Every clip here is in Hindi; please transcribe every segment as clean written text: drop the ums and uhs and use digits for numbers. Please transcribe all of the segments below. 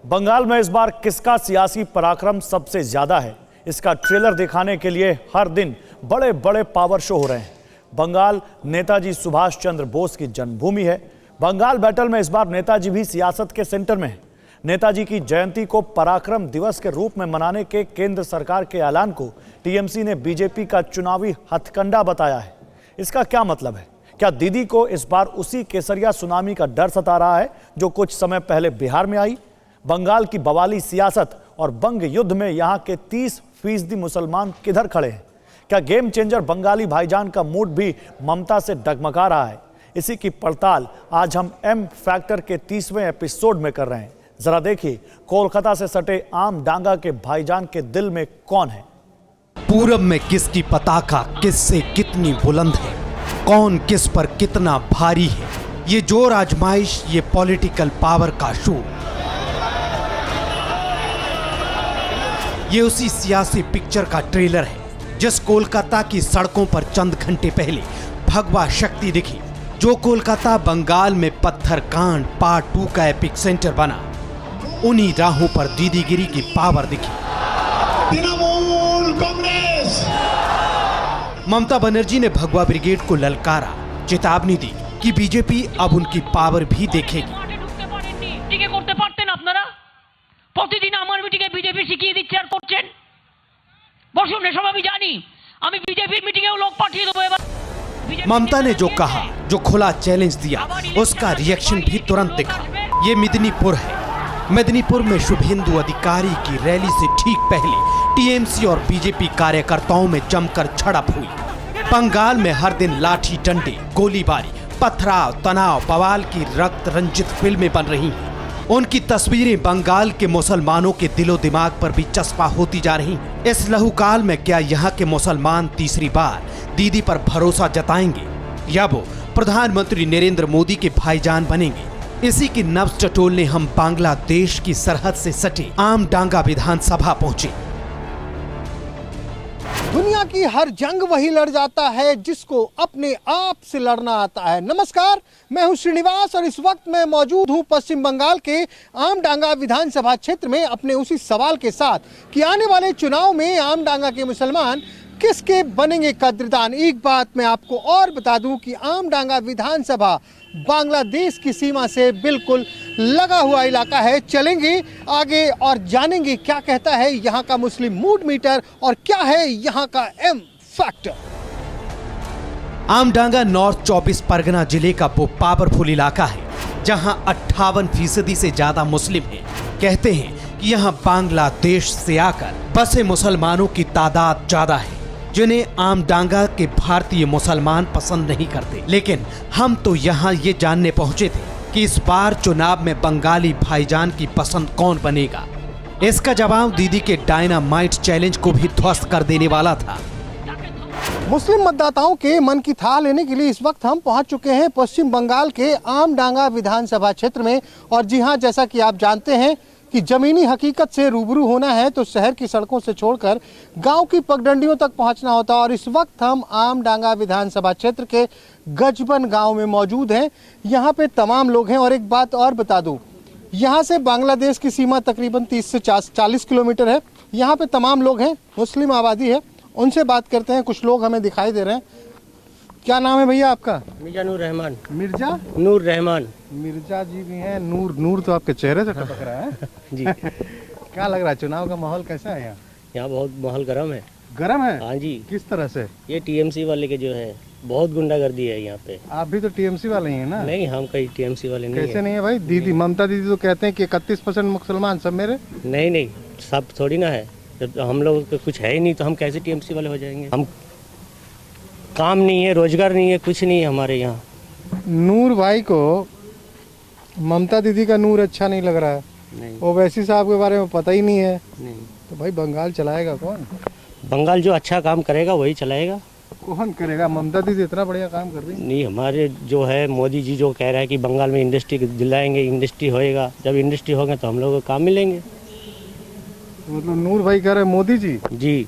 बंगाल में इस बार किसका सियासी पराक्रम सबसे ज्यादा है, इसका ट्रेलर दिखाने के लिए हर दिन बड़े बड़े पावर शो हो रहे हैं। बंगाल नेताजी सुभाष चंद्र बोस की जन्मभूमि है। बंगाल बैटल में इस बार नेताजी भी सियासत के सेंटर में है। नेताजी की जयंती को पराक्रम दिवस के रूप में मनाने के केंद्र सरकार के ऐलान को टीएमसी ने बीजेपी का चुनावी हथकंडा बताया है। इसका क्या मतलब है? क्या दीदी को इस बार उसी केसरिया सुनामी का डर सता रहा है जो कुछ समय पहले बिहार में आई? बंगाल की बवाली सियासत और बंग युद्ध में यहाँ के 30% मुसलमान किधर खड़े हैं? क्या गेम चेंजर बंगाली भाईजान का मूड भी ममता से डगमगा रहा है? इसी की पड़ताल आज हम एम फैक्टर के 30वें एपिसोड में कर रहे हैं। जरा देखिए कोलकाता से सटे आम डांगा के भाईजान के दिल में कौन है। पूरब में किसकी पताका किससे कितनी बुलंद है, कौन किस पर कितना भारी है, ये जोर आजमाइश, ये पॉलिटिकल पावर का शो। ये उसी सियासी पिक्चर का ट्रेलर है जिस कोलकाता की सड़कों पर चंद घंटे पहले भगवा शक्ति दिखी, जो कोलकाता बंगाल में पत्थर कांड पार्ट 2 का एपिक सेंटर बना। उन्हीं राहों पर दीदीगिरी की पावर दिखी। तृणमूल कांग्रेस। ममता बनर्जी ने भगवा ब्रिगेड को ललकारा, चेतावनी दी कि बीजेपी अब उनकी पावर भी देखेगी। প্রতিদিন আমার মিটিংয়ে বিজেপি শিখিয়ে দিচ্ছে আর করছেন। বসুন, এসব আমি জানি। আমি বিজেপির মিটিংয়েও লোক পাঠিয়ে দেবো এবার। ममता ने जो कहा, जो खुला चैलेंज दिया, उसका रिएक्शन भी तुरंत दिखा। ये मेदिनीपुर है। मेदिनीपुर में शुभेंदु अधिकारी की रैली से ठीक पहले टीएमसी और बीजेपी कार्यकर्ताओं में जमकर झड़प हुई। बंगाल में हर दिन लाठी डंडे, गोलीबारी, पथराव, तनाव, बवाल की रक्त रंजित फिल्में बन रही हैं। उनकी तस्वीरें बंगाल के मुसलमानों के दिलो दिमाग पर भी चस्पा होती जा रही हैं। इस लहूकाल में क्या यहाँ के मुसलमान तीसरी बार दीदी पर भरोसा जताएंगे या वो प्रधानमंत्री नरेंद्र मोदी के भाईजान बनेंगे? इसी की नब्ज टटोलने हम बांग्लादेश की सरहद से सटे आम डांगा विधानसभा पहुंचे। दुनिया की हर जंग वही लड़ जाता है जिसको अपने आप से लड़ना आता है। नमस्कार, मैं हूं श्रीनिवास और इस वक्त मैं मौजूद हूं पश्चिम बंगाल के आम डांगा विधानसभा क्षेत्र में अपने उसी सवाल के साथ कि आने वाले चुनाव में आम डांगा के मुसलमान किसके बनेंगे कद्रदान। एक बात मैं आपको और बता दूं कि आम डांगा विधानसभा बांग्लादेश की सीमा से बिल्कुल लगा हुआ इलाका है। चलेंगे आगे और जानेंगे क्या कहता है यहाँ का मुस्लिम मूड मीटर और क्या है यहाँ का एम फैक्टर। आम डांगा नॉर्थ 24 परगना जिले का वो पावरफुल इलाका है जहां 58% से ज्यादा मुस्लिम हैं। कहते हैं कि यहां बांग्लादेश से आकर बसे मुसलमानों की तादाद ज्यादा है, जिन्हें आम डांगा के भारतीय मुसलमान पसंद नहीं करते। लेकिन हम तो यहाँ ये जानने पहुँचे थे कि इस बार चुनाव में बंगाली भाईजान की पसंद कौन बनेगा। इसका जवाब दीदी के डायनामाइट चैलेंज को भी ध्वस्त कर देने वाला था। मुस्लिम मतदाताओं के मन की थाह लेने के लिए इस वक्त हम पहुंच चुके हैं पश्चिम बंगाल के आम डांगा विधानसभा क्षेत्र में। और जी हां, जैसा कि आप जानते हैं कि जमीनी हकीकत से रूबरू होना है तो शहर की सड़कों से छोड़कर गांव की पगडंडियों तक पहुंचना होता है। और इस वक्त हम आम डांगा विधानसभा क्षेत्र के गजबन गांव में मौजूद हैं। यहां पे तमाम लोग हैं। और एक बात और बता दूं, यहां से बांग्लादेश की सीमा तकरीबन 30 से 40 किलोमीटर है। यहां पे तमाम लोग हैं, मुस्लिम आबादी है। उनसे बात करते हैं। कुछ लोग हमें दिखाई दे रहे हैं। क्या नाम है भैया आपका? मिर्जा नूर रहमान। मिर्जा नूर रहमान। मिर्जा जी भी हैं। नूर तो आपके चेहरे से टपक रहा है जी। क्या लग रहा है, चुनाव का माहौल कैसा है यहाँ? यहाँ बहुत माहौल गर्म है। गर्म है? हाँ जी। किस तरह से? ये टीएमसी वाले के जो है बहुत गुंडागर्दी है यहाँ पे। आप भी तो टीएमसी वाले ही हैं ना? नहीं, हम कहीं टीएमसी वाले नहीं कैसे नहीं है भाई? दीदी ममता दीदी तो कहते हैं कि 31% मुसलमान सब मेरे। नहीं, सब थोड़ी ना है। जब हम लोग को कुछ है ही नहीं तो हम कैसे टीएमसी वाले हो जाएंगे? हम काम नहीं है, रोजगार नहीं है, कुछ नहीं है हमारे यहाँ। नूर भाई को ममता दीदी का नूर अच्छा नहीं लग रहा है। नहीं। ओवैसी साहब के बारे में पता ही नहीं है। नहीं। तो भाई बंगाल चलाएगा कौन? बंगाल जो अच्छा काम करेगा वही चलाएगा। कौन करेगा? ममता दीदी इतना बढ़िया काम कर रही है। नहीं, हमारे जो है मोदी जी जो कह रहा है कि बंगाल में इंडस्ट्री दिलाएंगे, इंडस्ट्री होएगा। जब इंडस्ट्री होगा तो हम लोगों को काम मिलेंगे। मतलब नूर भाई कह रहे मोदी जी? जी।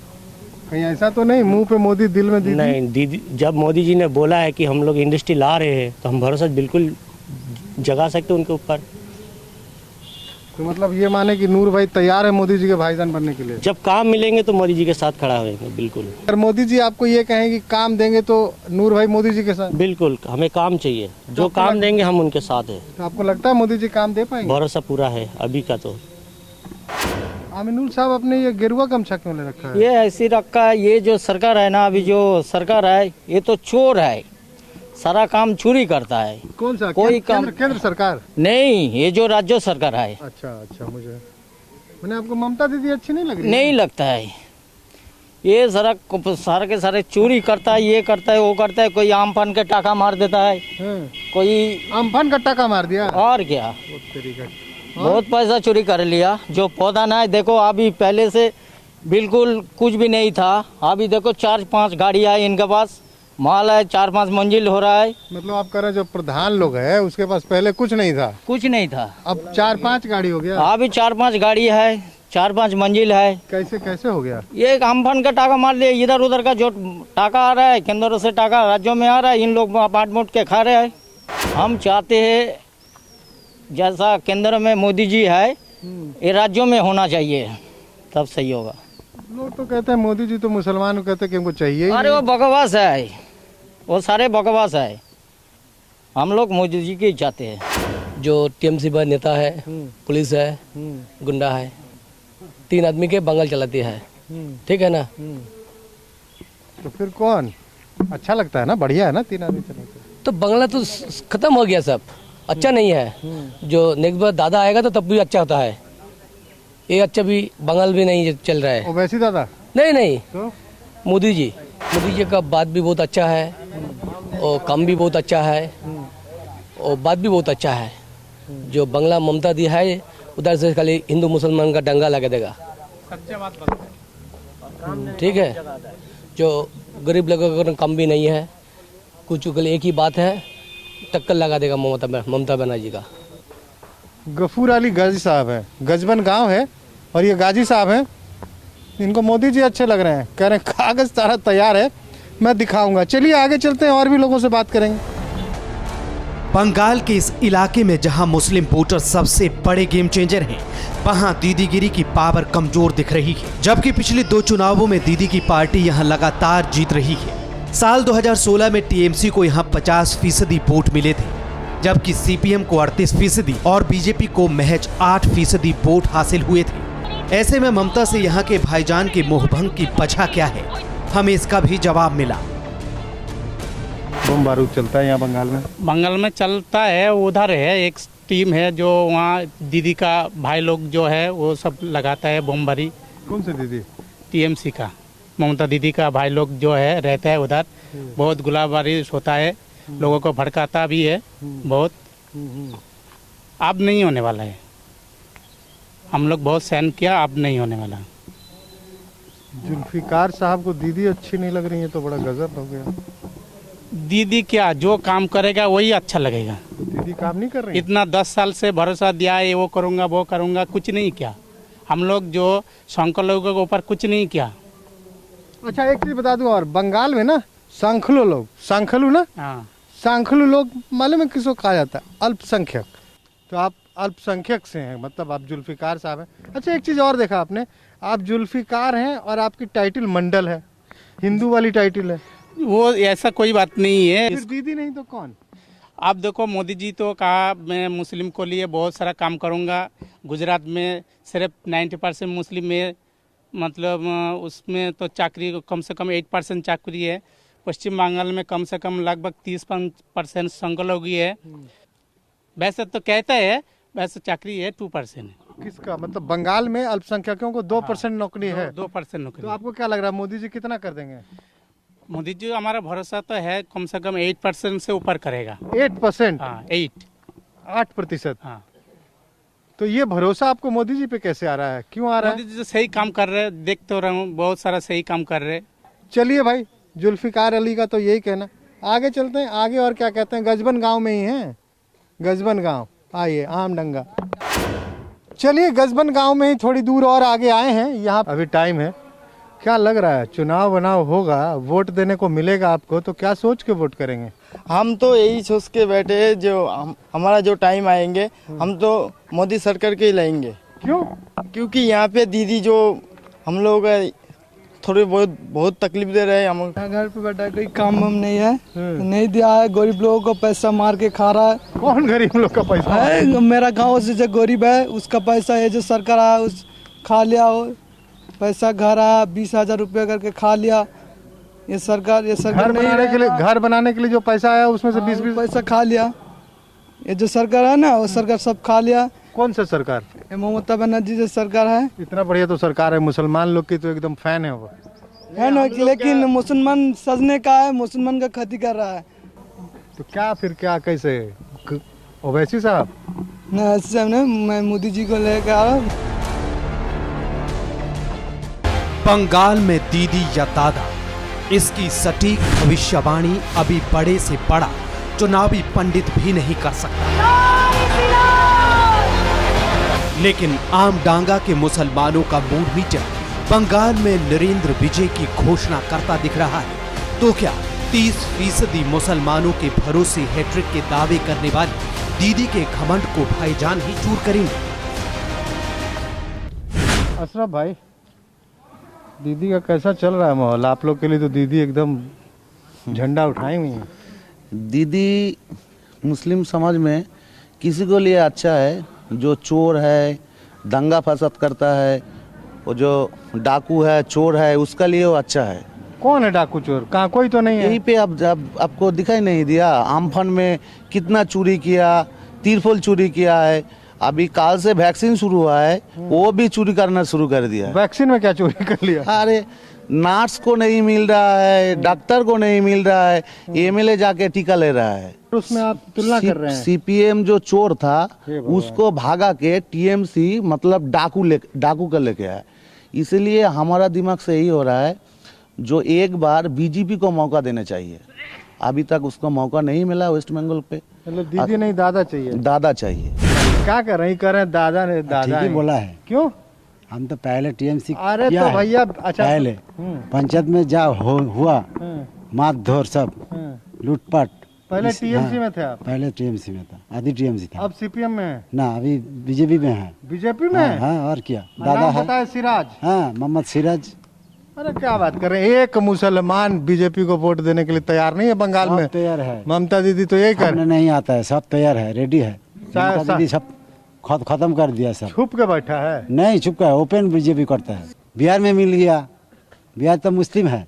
कहीं ऐसा तो नहीं मुंह पे मोदी दिल में दीदी? नहीं, दीदी जब मोदी जी ने बोला है कि हम लोग इंडस्ट्री ला रहे हैं तो हम भरोसा बिल्कुल जगा सकते उनके ऊपर। तो मतलब ये माने कि नूर भाई तैयार है मोदी जी के भाईजान बनने के लिए? जब काम मिलेंगे तो मोदी जी के साथ खड़ा होंगे, बिल्कुल। अगर मोदी जी आपको ये कहें कि काम देंगे तो नूर भाई मोदी जी के साथ? बिल्कुल, हमें काम चाहिए, जो काम देंगे हम उनके साथ है। तो आपको लगता है मोदी जी काम दे पाएंगे? भरोसा पूरा है अभी का। तो आमिनुल साहब, आपने ये गेरुआ गमछा क्यों ले रखा है? ये ऐसी रखा है, ये जो सरकार है ना, अभी जो सरकार है ये तो चोर है, सारा काम चोरी करता है। कौन सा? कोई काम केंद्र सरकार? नहीं, ये जो राज्य सरकार है। अच्छा, मुझे मैंने आपको ममता दीदी अच्छी नहीं लग रही? नहीं लगता है, ये सारा के सारे चोरी करता है, ये करता है वो करता है। कोई आम के टाका मार देता है, कोई आमफान का टाका मार दिया। और क्या, बहुत पैसा चोरी कर लिया। जो पौधा ना है, देखो अभी पहले से बिल्कुल कुछ भी नहीं था, अभी देखो 4-5 गाड़ियाँ है इनके पास, माल है 4-5 मंजिल हो रहा है। मतलब आप कह रहे हैं जो प्रधान लोग है उसके पास पहले कुछ नहीं था? कुछ नहीं था, अब 4-5 गाड़ी हो गया। अभी 4-5 गाड़ी है, 4-5 मंजिल है। कैसे हो गया? ये एक आमफान का टाका मार लिया, इधर उधर का जो टाका आ रहा है, केंद्र से टाका राज्यों में आ रहा है, इन लोग बांट के खा रहे हैं। हम चाहते हैं जैसा केंद्र में मोदी जी है, ये राज्यों में होना चाहिए, तब सही होगा। लोग तो कहते हैं मोदी जी तो मुसलमान कहते हैं कि हमको चाहिए। अरे वो बकवास है, वो सारे बकवास है। हम लोग मोदी जी की चाहते हैं। जो टीएमसी पर नेता है, पुलिस है, गुंडा है, 3 आदमी के बंगाल चलाती है, ठीक है ना? तो फिर कौन अच्छा लगता है ना? बढ़िया है ना 3 आदमी चलाते? तो बंगला तो खत्म हो गया, सब अच्छा नहीं है। जो नेक्स्ट बार दादा आएगा तो तब भी अच्छा होता है, ये अच्छा भी बंगाल भी नहीं चल रहा है। वैसी दादा? नहीं, तो मोदी जी का बात भी बहुत अच्छा है, और काम भी बहुत अच्छा है, और बात भी बहुत अच्छा है। जो बंगला ममता दी है, उधर से खाली हिंदू मुसलमान का दंगा लगा देगा, ठीक है। जो गरीब लोगों का काम भी नहीं है, कुछ के लिए एक ही बात है, टक्कर लगा देगा ममता बनर्जी का। गफूर अली गाजी साहब है, गजबन गांव है, और ये गाजी साहब हैं, इनको मोदी जी अच्छे लग रहे हैं। कह रहे हैं कागज सारा तैयार है, मैं दिखाऊंगा। चलिए आगे चलते हैं और भी लोगों से बात करेंगे। बंगाल के इस इलाके में जहां मुस्लिम वोटर सबसे बड़े गेम चेंजर हैं, वहां दीदीगिरी की पावर कमजोर दिख रही है। जबकि पिछले 2 चुनावों में दीदी की पार्टी यहां लगातार जीत रही है। साल 2016 में टीएमसी को यहां 50% वोट मिले थे, जबकि सीपीएम को 38% और बीजेपी को महज 8% वोट हासिल हुए थे। ऐसे में ममता से यहाँ के भाईजान के मोहभंग की वजह क्या है, हमें इसका भी जवाब मिला। बम बारूद चलता है यहाँ बंगाल में? बंगाल में चलता है, उधर है एक टीम है जो वहाँ दीदी का भाई लोग जो है वो सब लगाता है बमबारी। कौन सी दीदी? टीएमसी का ममता दीदी का भाई लोग जो है रहता है उधर, बहुत गुलाबारिश होता है, लोगों को भड़काता भी है बहुत। अब नहीं होने वाला है, हम लोग बहुत सहन किया, अब नहीं होने वाला। जुल्फिकार साहब को दीदी अच्छी नहीं लग रही है तो बड़ा गजब हो गया। दीदी क्या, जो काम करेगा वही अच्छा लगेगा। तो दीदी काम नहीं कर रही? इतना 10 साल से भरोसा दिया है, वो करूँगा वो करूँगा, कुछ नहीं किया। हम लोग जो शंकर लोगों के ऊपर कुछ नहीं किया। अच्छा एक चीज बता दूं, और बंगाल में ना सांखलू लोग, सांखलू ना, हाँ, सांखलू लोग मालूम है किसको कहा जाता है? अल्पसंख्यक। तो आप अल्पसंख्यक से हैं, मतलब आप जुल्फिकार साहब हैं। अच्छा एक चीज और देखा आपने, आप जुल्फिकार हैं और आपकी टाइटल मंडल है, हिंदू वाली टाइटल है। वो ऐसा कोई बात नहीं है। फिर दीदी नहीं तो कौन? आप देखो, मोदी जी तो कहा मैं मुस्लिम को लिए बहुत सारा काम करूंगा। गुजरात में सिर्फ 90% मुस्लिम में, मतलब उसमें तो चाकरी कम से कम 8% चाकरी है। पश्चिम बंगाल में कम से कम लगभग 30% संख्यालघु है। वैसे तो कहता है, वैसे चाकरी है 2% है। किसका मतलब? बंगाल में अल्पसंख्यकों को 2% नौकरी है। 2% नौकरी। तो आपको क्या लग रहा है मोदी जी कितना कर देंगे? मोदी जी हमारा भरोसा तो है, कम से कम 8% से ऊपर करेगा। 8%? हाँ, 8%। हाँ। तो ये भरोसा आपको मोदी जी पे कैसे आ रहा है, क्यों आ रहा है? मोदी जी तो सही काम कर रहे हैं, देख तो रहा हूँ, बहुत सारा सही काम कर रहे। चलिए भाई, जुल्फिकार अली का तो यही कहना। आगे चलते हैं, आगे और क्या कहते हैं। गजबन गांव में ही हैं, गजबन गांव। आइए, आमडंगा। चलिए गजबन गांव में ही थोड़ी दूर और आगे आए हैं। यहाँ अभी टाइम है क्या लग रहा है, चुनाव बनाव होगा, वोट देने को मिलेगा आपको, तो क्या सोच के वोट करेंगे? हम तो यही सोच के बैठे हैं, जो हमारा जो टाइम आएंगे हम तो मोदी सरकार के ही लाएंगे। क्यों? क्योंकि यहाँ पे दीदी जो हम लोग थोड़े बहुत तकलीफ दे रहे हैं। हम घर पे बैठा कोई काम वाम नहीं है, नहीं दिया है, गरीब लोगों को पैसा मार के खा रहा है। कौन गरीब लोग का पैसा है? मेरा गांव से जो गरीब है उसका पैसा है, जो सरकार आया उस खा लिया, हो पैसा घर आया 20,000 रुपये करके खा लिया। ये सरकार घर बनाने के लिए जो पैसा आया उसमें से 20 पैसा खा लिया। ये जो सरकार है ना वो सरकार सब खा लिया। कौन सा सरकार? ममता बनर्जी जो सरकार है। इतना बढ़िया तो सरकार है, मुसलमान लोग की तो एकदम फैन है वो, है ना, लेकिन मुसलमान सजने का है, मुसलमान का क्षति कर रहा है। तो क्या फिर क्या कैसे ओवैसी साहब? नहीं ऐसे मैं मोदी जी को लेकर आ रहा हूँ। बंगाल में दीदी या दादा, इसकी सटीक भविष्यवाणी अभी बड़े से बड़ा चुनावी पंडित भी नहीं कर सकता। लेकिन आम डांगा के मुसलमानों का मूड मीटर बंगाल में नरेंद्र विजय की घोषणा करता दिख रहा है। तो क्या 30% मुसलमानों के भरोसे हैट्रिक के दावे करने वाली दीदी के घमंड को भाईजान ही चूर करेंगे? अशरफ भाई, दीदी का कैसा चल रहा है माहौल? आप लोग के लिए तो दीदी एकदम झंडा उठाई हुई है। दीदी मुस्लिम समाज में किसी को लिए अच्छा है, जो चोर है, दंगा फसाद करता है, वो जो डाकू है, चोर है, उसका लिए वो अच्छा है। कौन है डाकू चोर? कहाँ कोई तो नहीं है। यहीं पे अब आपको दिखाई नहीं दिया? आमफन में कितना चोरी किया, तिरफल चोरी किया है। अभी काल से वैक्सीन शुरू हुआ है, वो भी चोरी करना शुरू कर दिया। वैक्सीन में क्या चोरी कर लिया? अरे नर्स को नहीं मिल रहा है, डॉक्टर को नहीं मिल रहा है, एमएलए जाके टीका ले रहा है। उसमें आप तुलना कर रहे हैं? सीपीएम जो चोर था उसको भागा के टीएमसी मतलब डाकू कर लेके आया। इसलिए हमारा दिमाग से यही हो रहा है, जो एक बार बीजेपी को मौका देना चाहिए। अभी तक उसको मौका नहीं मिला वेस्ट बंगाल पे। मतलब दीदी नहीं, दादा चाहिए। दादा चाहिए। क्या कर रहे हैं? दादा ने दादा ही बोला है। क्यों? हम तो पहले टीएमसी अरे तो भैया अच्छा पहले पंचायत में जा हुआ मारधोर सब लूटपाट, पहले टीएमसी में थे आप? पहले टीएमसी में था, आधी टीएमसी था। अब सीपीएम में है ना, अभी बीजेपी में है। बीजेपी में है? हाँ, और क्या दादा है? सिराज। हाँ, मोहम्मद सिराज। अरे क्या बात कर रहे हैं? एक मुसलमान बीजेपी को वोट देने के लिए तैयार नहीं है बंगाल में? तैयार है। ममता दीदी तो यही कर नहीं आता है, सब तैयार है, रेडी है। ममता दीदी सब खत्म कर दिया सब। छुप के बैठा है? नहीं छुप का, ओपन बीजेपी करता है। बिहार में मिल गया, बिहार तो मुस्लिम है।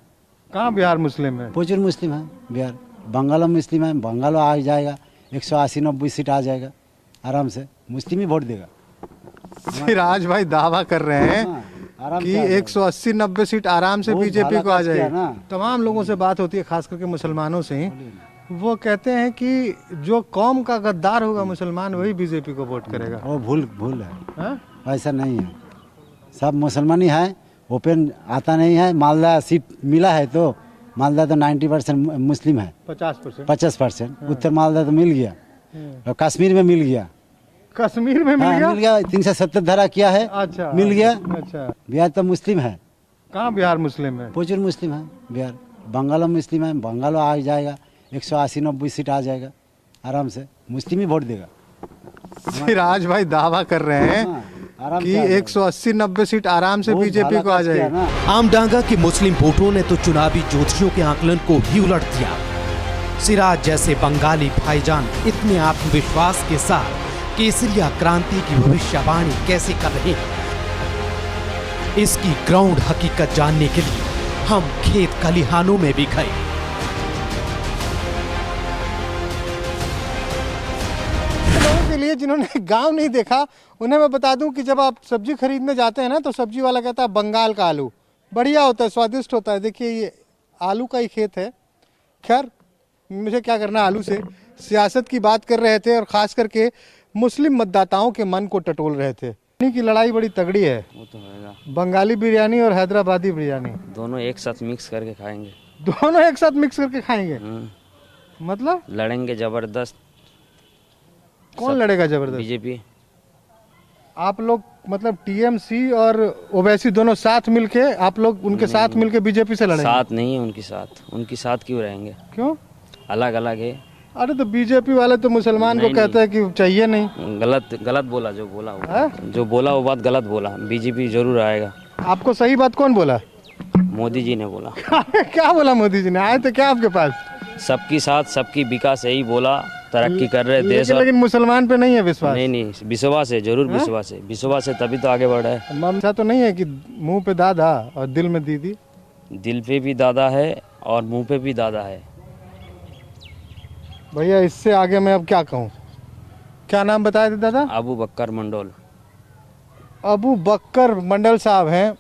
कहाँ बिहार मुस्लिम है? प्रचुर मुस्लिम है बिहार। बंगाल में मुस्लिम है, बंगाल आ जाएगा 180-90 सीट आ जाएगा आराम से, मुस्लिम ही वोट देगा। सिराज भाई दावा कर रहे हैं कि 180-90 सीट आराम से बीजेपी को आ जाएगा। तमाम लोगों से बात होती है, खास करके मुसलमानों से ही, वो कहते हैं कि जो कौम का गद्दार होगा मुसलमान वही बीजेपी को वोट करेगा। वो भूल है, ऐसा नहीं है। सब मुसलमान ही है, ओपन आता नहीं है। मालदा सीट मिला है तो मालदा तो 90% मुस्लिम है, 50%। उत्तर मालदा तो मिल गया, और कश्मीर में मिल गया। कश्मीर में मिल गया 370 धारा किया है। अच्छा, मिल गया। अच्छा, बिहार तो मुस्लिम है। कहाँ बिहार मुस्लिम है? प्रचुर मुस्लिम है बिहार। बंगाल में मुस्लिम है, बंगाल आ जाएगा 180-90 सीट आ जाएगा आराम से, मुस्लिम ही वोट देगा। सिराज भाई दावा कर रहे हैं कि 180-90 सीट आराम से बीजेपी को आ जाएगा। आम डांगा के मुस्लिम वोटरों ने तो चुनावी ज्योतिषियों के आकलन को भी उलट दिया। सिराज जैसे बंगाली भाईजान इतने आत्मविश्वास के साथ केसरिया क्रांति की भविष्यवाणी कैसे कर रहे हैं? इसकी ग्राउंड हकीकत जानने के लिए हम खेत खलिहानों में भी गए। लोगों के लिए जिन्होंने गांव नहीं देखा उन्हें मैं बता दूं कि जब आप सब्जी खरीदने जाते हैं ना, तो सब्जी वाला कहता है बंगाल का आलू बढ़िया होता है, स्वादिष्ट होता है। देखिए ये आलू का ही खेत है। खैर मुझे क्या करना आलू से। सियासत की बात कर रहे थे और खास करके मुस्लिम मतदाताओं के मन को टटोल रहे थे। की लड़ाई बड़ी तगड़ी है। वो तो होगा। बंगाली बिरयानी और हैदराबादी बिरयानी दोनों एक साथ मिक्स करके खाएंगे। दोनों एक साथ मिक्स करके खाएंगे? मतलब लड़ेंगे जबरदस्त। कौन लड़ेगा जबरदस्त? बीजेपी। आप लोग मतलब टीएमसी और ओवैसी दोनों साथ मिलके आप लोग उनके साथ मिलके बीजेपी से लड़ेंगे? साथ नहीं है उनकी साथ क्यों रहेंगे? क्यों? अलग अलग है। अरे तो बीजेपी वाले तो मुसलमान को कहते हैं कि चाहिए नहीं। गलत बोला जो बोला वो बात गलत बोला। बीजेपी जरूर आएगा। आपको सही बात कौन बोला? मोदी जी ने बोला। क्या बोला मोदी जी ने? आए तो क्या आपके पास? सबकी साथ सबकी विकास यही बोला, तरक्की कर रहे देश। लेकिन मुसलमान पे नहीं है विश्वास? नहीं विश्वास है, जरूर विश्वास है तभी तो आगे बढ़ रहा है। ममता तो नहीं है कि मुंह पे दादा और दिल में दीदी? दिल पे भी दादा है और मुंह पे भी दादा है। भैया इससे आगे मैं अब क्या कहूँ? क्या नाम बताए थे दादा? अबू बकर मंडल। अबू बकर मंडल साहब हैं,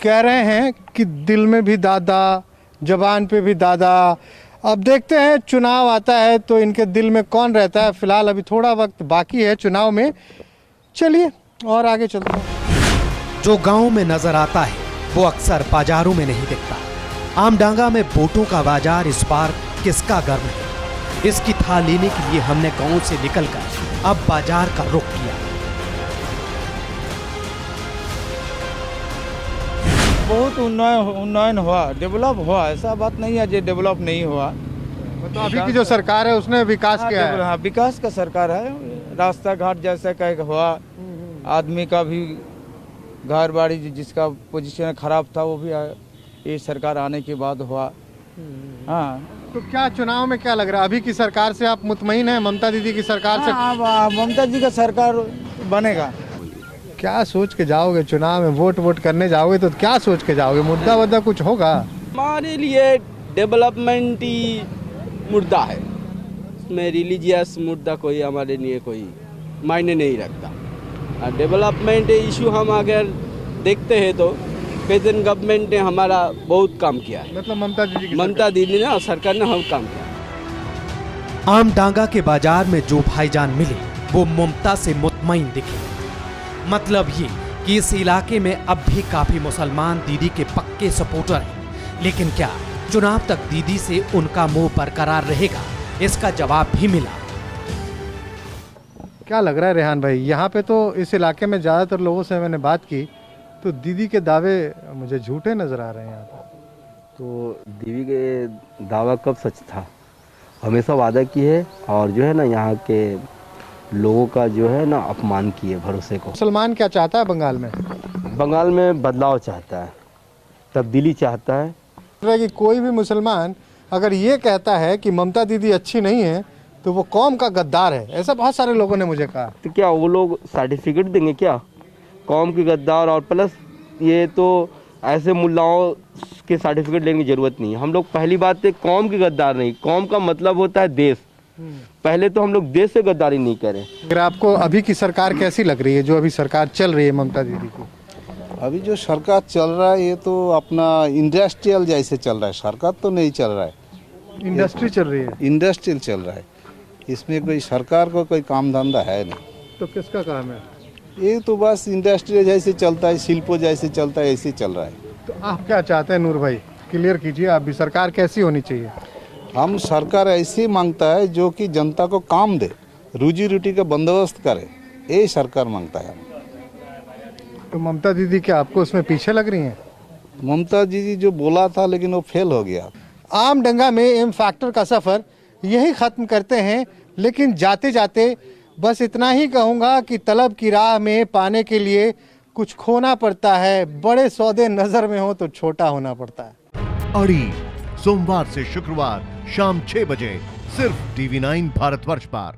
कह रहे हैं कि दिल में भी दादा, जबान पे भी दादा। अब देखते हैं चुनाव आता है तो इनके दिल में कौन रहता है। फिलहाल अभी थोड़ा वक्त बाकी है चुनाव में, चलिए और आगे चलते हैं। जो गांव में नजर आता है वो अक्सर बाजारों में नहीं दिखता। आमडांगा में वोटों का बाजार इस बार किसका गर्म है, इसकी था लेने के लिए हमने गांव से निकलकर अब बाजार का रुख किया। बहुत उन्नयन हुआ, डेवलप हुआ, ऐसा बात नहीं है जो डेवलप नहीं हुआ। तो अभी की जो सरकार है उसने विकास किया है। हाँ, विकास का सरकार है। रास्ता घाट जैसा कहीं हुआ, आदमी का भी घर बाड़ी जिसका पोजीशन खराब था वो भी ये सरकार आने के बाद हुआ। हाँ, तो क्या चुनाव में क्या लग रहा है? अभी की सरकार से आप मुतमईन हैं? ममता दीदी की सरकार से? हाँ, ममता जी का सरकार बनेगा। क्या सोच के जाओगे चुनाव में? वोट करने जाओगे तो क्या सोच के जाओगे? मुद्दा वद्दा कुछ होगा? हमारे लिए डेवलपमेंट ही मुद्दा है, इसमें रिलीजियस मुद्दा कोई हमारे लिए कोई मायने नहीं रखता। डेवलपमेंट इशू हम अगर देखते हैं तो प्रेजेंट गवर्नमेंट ने हमारा बहुत काम किया है। मतलब ममता दीदी ने सरकार ने हम काम किया। आमडांगा के बाजार में जो भाईजान मिले वो ममता से मुतमईन दिखे। मतलब ये कि इस इलाके में अब भी काफी मुसलमान दीदी के पक्के सपोर्टर हैं, लेकिन क्या चुनाव तक दीदी से उनका मोह बरकरार रहेगा, इसका जवाब भी मिला। क्या लग रहा है रेहान भाई? यहाँ पे तो इस इलाके में ज्यादातर लोगों से मैंने बात की तो दीदी के दावे मुझे झूठे नजर आ रहे हैं यहाँ पर। तो दीदी के दावा कब सच था? हमेशा वादा की है और जो है ना यहाँ के लोगों का जो है ना अपमान किए भरोसे को। मुसलमान क्या चाहता है बंगाल में? बंगाल में बदलाव चाहता है, तब्दीली चाहता है। कि कोई भी मुसलमान अगर ये कहता है कि ममता दीदी अच्छी नहीं है तो वो कौम का गद्दार है, ऐसा बहुत सारे लोगों ने मुझे कहा। तो क्या वो लोग सर्टिफिकेट देंगे क्या कौम के गद्दार? और प्लस ये तो ऐसे मुल्लाओं के सर्टिफिकेट लेने की जरूरत नहीं है। हम लोग पहली बात है कौम के गद्दार नहीं, कौम का मतलब होता है देश। पहले तो हम लोग देश से गद्दारी नहीं करें। अगर आपको अभी की सरकार कैसी लग रही है, जो अभी सरकार चल रही है ममता दीदी की? अभी जो सरकार चल रहा है ये तो अपना इंडस्ट्रियल जैसे चल रहा है, सरकार तो नहीं चल रहा है, इंडस्ट्री चल रही है। इंडस्ट्रियल चल रहा है, इसमें कोई सरकार को कोई काम धंधा है नहीं। तो किसका काम है? ये तो बस इंडस्ट्री जैसे चलता है, शिल्पो जैसे चलता है, ऐसे चल रहा है। तो आप क्या चाहते हैं नूर भाई, क्लियर कीजिए। आप भी सरकार कैसी होनी चाहिए? हम सरकार ऐसी मांगता है जो कि जनता को काम दे, रोजी रोटी का बंदोबस्त करे, ये सरकार मांगता है। तो ममता दीदी क्या आपको उसमें पीछे लग रही हैं? ममता दीदी जो बोला था लेकिन वो फेल हो गया। आमडंगा में एम फैक्टर का सफर यही खत्म करते हैं, लेकिन जाते जाते बस इतना ही कहूँगा कि तलब की राह में पाने के लिए कुछ खोना पड़ता है। बड़े सौदे नजर में हो तो छोटा होना पड़ता है। अड़ी सोमवार से शुक्रवार शाम 6 बजे सिर्फ TV9 भारतवर्ष पर।